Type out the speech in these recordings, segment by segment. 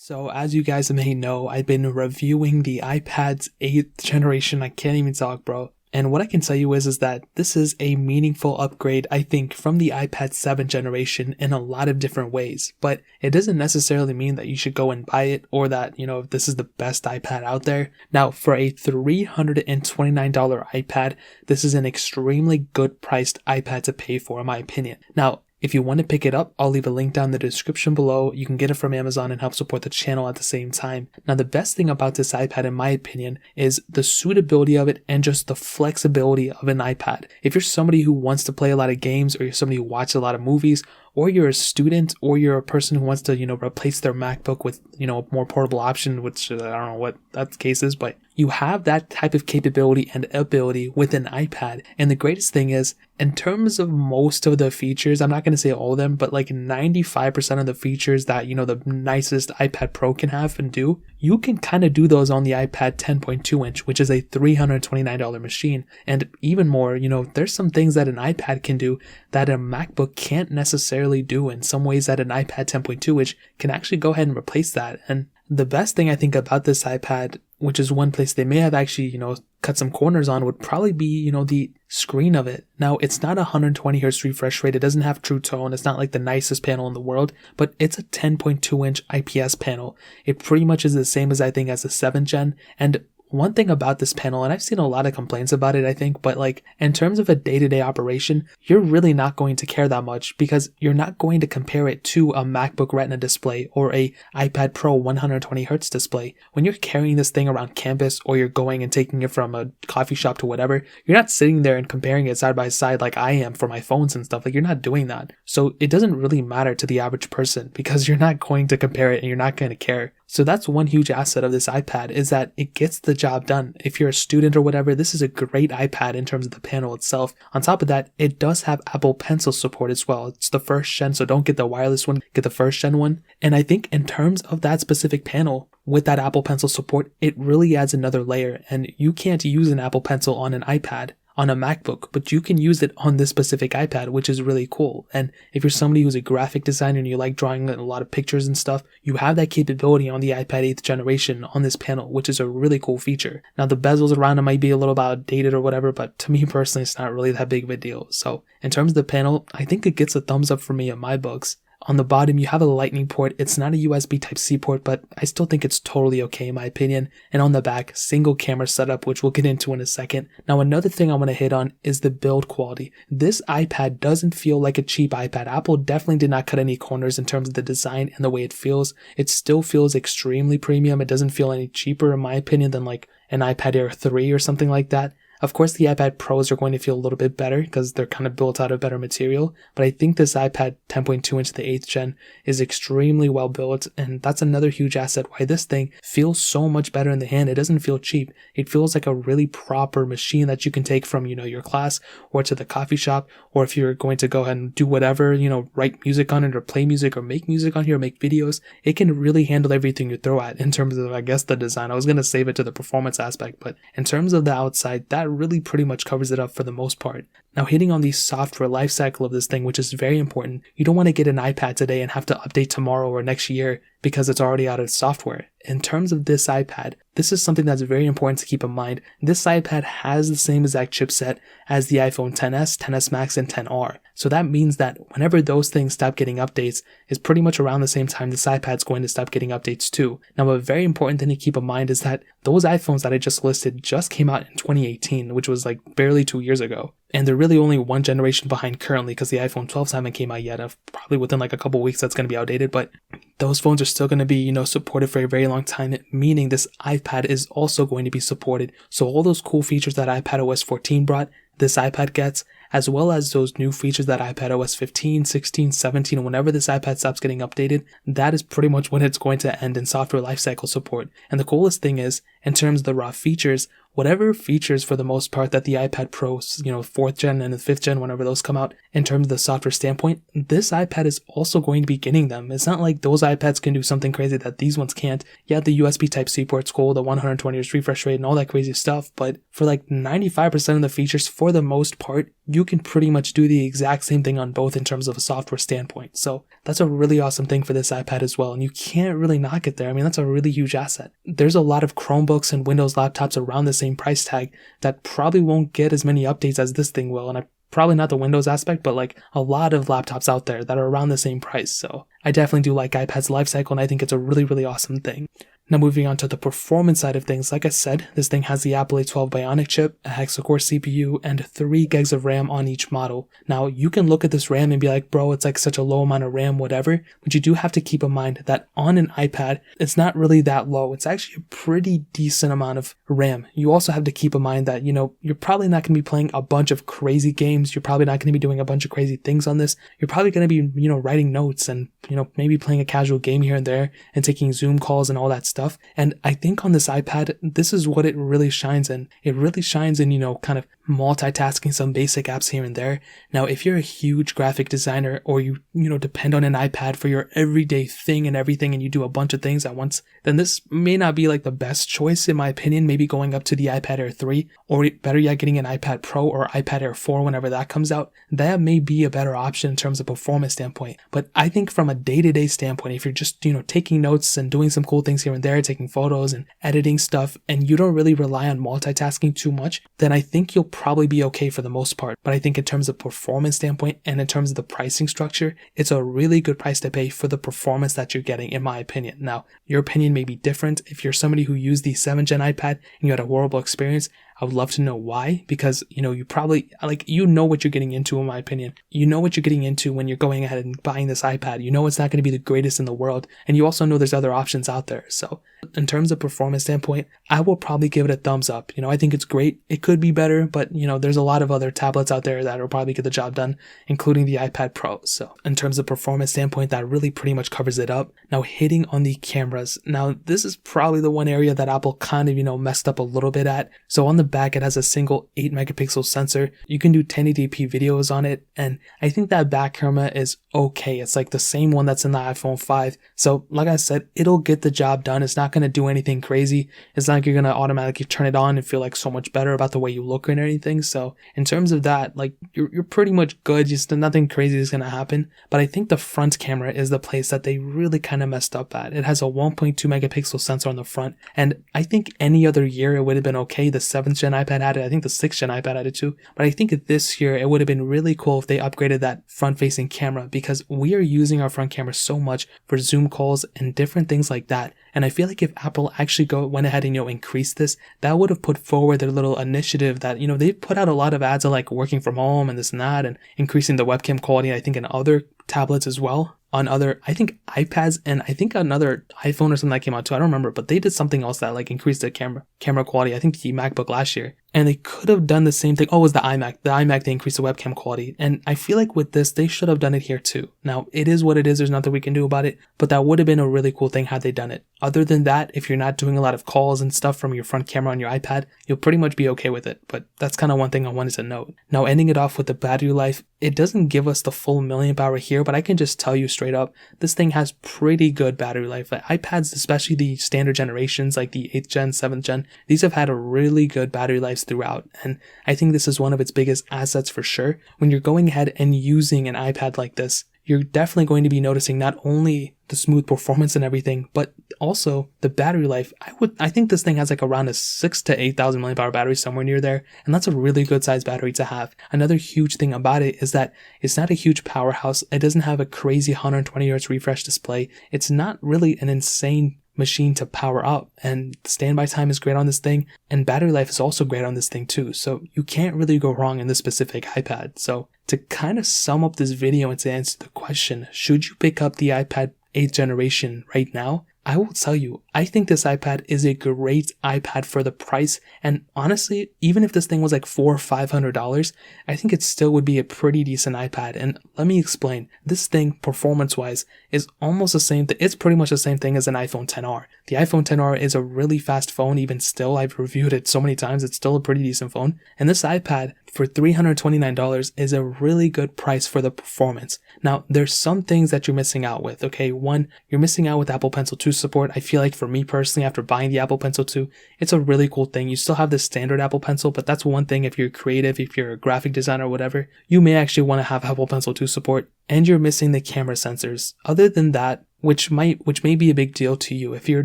So as you guys may know, I've been reviewing the iPad's 8th generation. I can't even talk, bro. And what I can tell you is that this is a meaningful upgrade, I think, from the iPad 7th generation in a lot of different ways. But it doesn't necessarily mean that you should go and buy it or that, this is the best iPad out there. Now, for a $329 iPad, this is an extremely good priced iPad to pay for, in my opinion. Now, if you want to pick it up, I'll leave a link down in the description below. You can get it from Amazon and help support the channel at the same time. Now, the best thing about this iPad, in my opinion, is the suitability of it and just the flexibility of an iPad. If you're somebody who wants to play a lot of games, or you're somebody who watches a lot of movies, or you're a student, or you're a person who wants to, replace their MacBook with, a more portable option, which I don't know what that case is, but you have that type of capability and ability with an iPad. And the greatest thing is, in terms of most of the features, I'm not going to say all of them, but like 95% of the features that, the nicest iPad Pro can have and do, you can kind of do those on the iPad 10.2 inch, which is a $329 machine. And even more, there's some things that an iPad can do that a MacBook can't necessarily do in some ways that an iPad 10.2 inch can actually go ahead and replace that. And the best thing I think about this iPad, which is one place they may have actually, cut some corners on, would probably be, the screen of it. Now, it's not a 120 Hz refresh rate. It doesn't have True Tone. It's not like the nicest panel in the world, but it's a 10.2 inch IPS panel. It pretty much is the same as I think as the 7th gen. And one thing about this panel, and I've seen a lot of complaints about it, I think, but like in terms of a day-to-day operation, you're really not going to care that much because you're not going to compare it to a MacBook Retina display or a iPad Pro 120 Hz display. When you're carrying this thing around campus or you're going and taking it from a coffee shop to whatever, you're not sitting there and comparing it side by side like I am for my phones and stuff. Like, you're not doing that. So it doesn't really matter to the average person because you're not going to compare it and you're not going to care. So that's one huge asset of this iPad, is that it gets the job done. If you're a student or whatever, this is a great iPad in terms of the panel itself. On top of that, it does have Apple Pencil support as well. It's the first gen, so don't get the wireless one, get the first gen one. And I think in terms of that specific panel, with that Apple Pencil support, it really adds another layer. And you can't use an Apple Pencil on an iPad, on a MacBook, but you can use it on this specific iPad, which is really cool. And if you're somebody who's a graphic designer and you like drawing a lot of pictures and stuff, you have that capability on the iPad 8th generation on this panel, which is a really cool feature. Now, the bezels around it might be a little bit outdated or whatever, but to me personally, it's not really that big of a deal. So in terms of the panel, I think it gets a thumbs up for me in my books. On the bottom, you have a lightning port. It's not a USB Type-C port, but I still think it's totally okay in my opinion. And on the back, single camera setup, which we'll get into in a second. Now, another thing I want to hit on is the build quality. This iPad doesn't feel like a cheap iPad. Apple definitely did not cut any corners in terms of the design and the way it feels. It still feels extremely premium. It doesn't feel any cheaper in my opinion than like an iPad Air 3 or something like that. Of course, the iPad Pros are going to feel a little bit better because they're kind of built out of better material, but I think this iPad 10.2 inch, the 8th gen, is extremely well built, and that's another huge asset why this thing feels so much better in the hand. It doesn't feel cheap. It feels like a really proper machine that you can take from, your class or to the coffee shop, or if you're going to go ahead and do whatever, write music on it or play music or make music on here or make videos. It can really handle everything you throw at in terms of, I guess, the design. I was going to save it to the performance aspect, but in terms of the outside, that really pretty much covers it up for the most part. Now, hitting on the software lifecycle of this thing, which is very important. You don't want to get an iPad today and have to update tomorrow or next year because it's already out of software. In terms of this iPad, this is something that's very important to keep in mind. This iPad has the same exact chipset as the iPhone XS, XS Max, and XR. So that means that whenever those things stop getting updates, is pretty much around the same time this iPad's going to stop getting updates too. Now, a very important thing to keep in mind is that those iPhones that I just listed just came out in 2018, which was like barely 2 years ago. And they're really only one generation behind currently because the iPhone 12s haven't came out yet. Probably within like a couple weeks that's going to be outdated, but those phones are still going to be, supported for a very long time, meaning this iPad is also going to be supported. So all those cool features that iPadOS 14 brought, this iPad gets, as well as those new features that iPadOS 15, 16, 17, and whenever this iPad stops getting updated, that is pretty much when it's going to end in software lifecycle support. And the coolest thing is, in terms of the raw features, whatever features for the most part that the iPad Pros, 4th gen and the 5th gen, whenever those come out, in terms of the software standpoint, this iPad is also going to be getting them. It's not like those iPads can do something crazy that these ones can't. Yeah, the USB Type-C port's cool, the 120 Hz refresh rate and all that crazy stuff, but for like 95% of the features, for the most part, you can pretty much do the exact same thing on both in terms of a software standpoint. So that's a really awesome thing for this iPad as well, and you can't really knock it there. I mean, that's a really huge asset. There's a lot of Chromebooks and Windows laptops around the same price tag that probably won't get as many updates as this thing will, and probably not the Windows aspect, but like a lot of laptops out there that are around the same price. So I definitely do like iPad's lifecycle, and I think it's a really, really awesome thing. Now moving on to the performance side of things, like I said, this thing has the Apple A12 Bionic chip, a hexa-core CPU, and 3 gigs of RAM on each model. Now you can look at this RAM and be like, bro, it's like such a low amount of RAM, whatever, but you do have to keep in mind that on an iPad, it's not really that low. It's actually a pretty decent amount of RAM. You also have to keep in mind that, you're probably not going to be playing a bunch of crazy games. You're probably not going to be doing a bunch of crazy things on this. You're probably going to be, writing notes and, maybe playing a casual game here and there and taking Zoom calls and all that stuff. And I think on this iPad, this is what it really shines in. It really shines in, kind of multitasking some basic apps here and there. Now, if you're a huge graphic designer or you depend on an iPad for your everyday thing and everything, and you do a bunch of things at once, then this may not be like the best choice in my opinion. Maybe going up to the iPad Air 3, or better yet, getting an iPad Pro or iPad Air 4 whenever that comes out. That may be a better option in terms of performance standpoint. But I think from a day-to-day standpoint, if you're just, taking notes and doing some cool things here and there, taking photos and editing stuff, and you don't really rely on multitasking too much, then I think you'll probably be okay for the most part. But I think in terms of performance standpoint and in terms of the pricing structure, it's a really good price to pay for the performance that you're getting, in my opinion. Now, your opinion may be different. If you're somebody who used the 7th gen iPad and you had a horrible experience, I would love to know why, because, you probably, what you're getting into, in my opinion. You know what you're getting into when you're going ahead and buying this iPad. It's not going to be the greatest in the world, and you also know there's other options out there. So in terms of performance standpoint, I will probably give it a thumbs up. I think it's great. It could be better, but, there's a lot of other tablets out there that will probably get the job done, including the iPad Pro. So in terms of performance standpoint, that really pretty much covers it up. Now, hitting on the cameras. Now, this is probably the one area that Apple kind of, messed up a little bit at. So on the back, it has a single 8 megapixel sensor. You can do 1080p videos on it, and I think that back camera is okay. It's like the same one that's in the iPhone 5. So like I said, it'll get the job done. It's not going to do anything crazy. It's not like you're going to automatically turn it on and feel like so much better about the way you look or anything. So in terms of that, like you're pretty much good. Just nothing crazy is going to happen. But I think the front camera is the place that they really kind of messed up at. It has a 1.2 megapixel sensor on the front, and I think any other year it would have been okay. The 7th gen iPad had it. I think the 6th gen iPad had it too. But I think this year it would have been really cool if they upgraded that front facing camera, because we are using our front camera so much for Zoom calls and different things like that. And I feel like if Apple actually went ahead and increased this, that would have put forward their little initiative that they put out a lot of ads of like working from home and this and that, and increasing the webcam quality, I think, in other tablets as well, on other, I think, iPads, and I think another iPhone or something that came out too. I don't remember, but they did something else that like increased the camera quality. I think the MacBook last year. And they could have done the same thing. Oh, it was the iMac. The iMac, they increased the webcam quality. And I feel like with this, they should have done it here too. Now, it is what it is. There's nothing we can do about it. But that would have been a really cool thing had they done it. Other than that, if you're not doing a lot of calls and stuff from your front camera on your iPad, you'll pretty much be okay with it. But that's kind of one thing I wanted to note. Now, ending it off with the battery life, it doesn't give us the full milliamp hour here, but I can just tell you straight up, this thing has pretty good battery life. Like iPads, especially the standard generations, like the 8th gen, 7th gen, these have had a really good battery life throughout. And I think this is one of its biggest assets for sure. When you're going ahead and using an iPad like this, you're definitely going to be noticing not only the smooth performance and everything, but also the battery life. I think this thing has like around a 6,000 to 8,000 milliamp hour battery, somewhere near there, and that's a really good size battery to have. Another huge thing about it is that it's not a huge powerhouse. It doesn't have a crazy 120 Hz refresh display. It's not really an insane machine to power up, and standby time is great on this thing, and battery life is also great on this thing too. So you can't really go wrong in this specific iPad. So to kind of sum up this video and to answer the question, should you pick up the iPad 8th generation right now? I will tell you, I think this iPad is a great iPad for the price, and honestly, even if this thing was like $400 or $500, I think it still would be a pretty decent iPad. And let me explain. This thing, performance-wise, is almost the same thing. It's pretty much the same thing as an iPhone XR. The iPhone XR is a really fast phone, even still. I've reviewed it so many times. It's still a pretty decent phone. And this iPad, for $329 is a really good price for the performance. Now, there's some things that you're missing out with, okay? One, you're missing out with Apple Pencil 2 support. I feel like for me personally, after buying the Apple Pencil 2, it's a really cool thing. You still have the standard Apple Pencil, but that's one thing if you're creative, if you're a graphic designer or whatever, you may actually want to have Apple Pencil 2 support. And you're missing the camera sensors. Other than that, which may be a big deal to you. If you're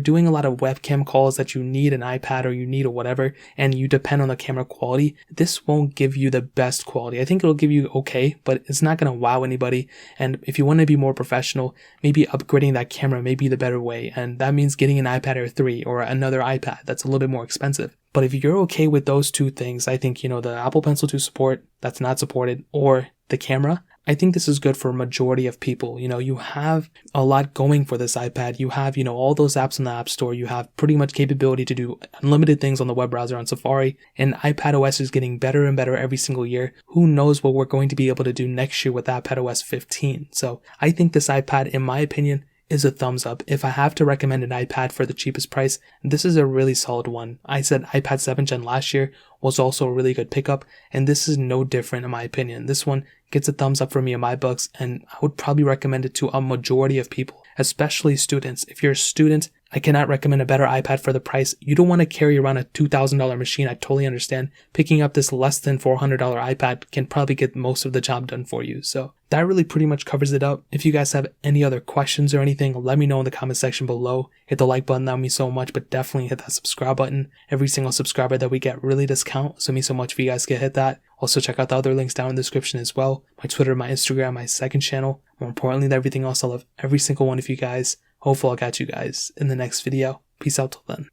doing a lot of webcam calls that you need an iPad or you need a whatever, and you depend on the camera quality, this won't give you the best quality. I think it'll give you okay, but it's not going to wow anybody. And if you want to be more professional, maybe upgrading that camera may be the better way. And that means getting an iPad Air 3 or another iPad that's a little bit more expensive. But if you're okay with those two things, I think, the Apple Pencil 2 support that's not supported or the camera, I think this is good for a majority of people. You have a lot going for this iPad. You have, all those apps in the App Store. You have pretty much capability to do unlimited things on the web browser on Safari. And iPadOS is getting better and better every single year. Who knows what we're going to be able to do next year with iPadOS 15. So I think this iPad, in my opinion, is a thumbs up. If I have to recommend an iPad for the cheapest price, this is a really solid one. I said iPad 7 Gen last year was also a really good pickup, and this is no different in my opinion. This one gets a thumbs up for me in my books, and I would probably recommend it to a majority of people, especially students. If you're a student, I cannot recommend a better iPad for the price. You don't want to carry around a $2,000 machine. I totally understand. Picking up this less than $400 iPad can probably get most of the job done for you. So that really pretty much covers it up. If you guys have any other questions or anything, let me know in the comment section below. Hit the like button, that would mean so much, but definitely hit that subscribe button. Every single subscriber that we get really does count, so it means so much if you guys can hit that. Also check out the other links down in the description as well. My Twitter, my Instagram, my second channel. More importantly than everything else, I love every single one of you guys. Hopefully I'll catch you guys in the next video. Peace out till then.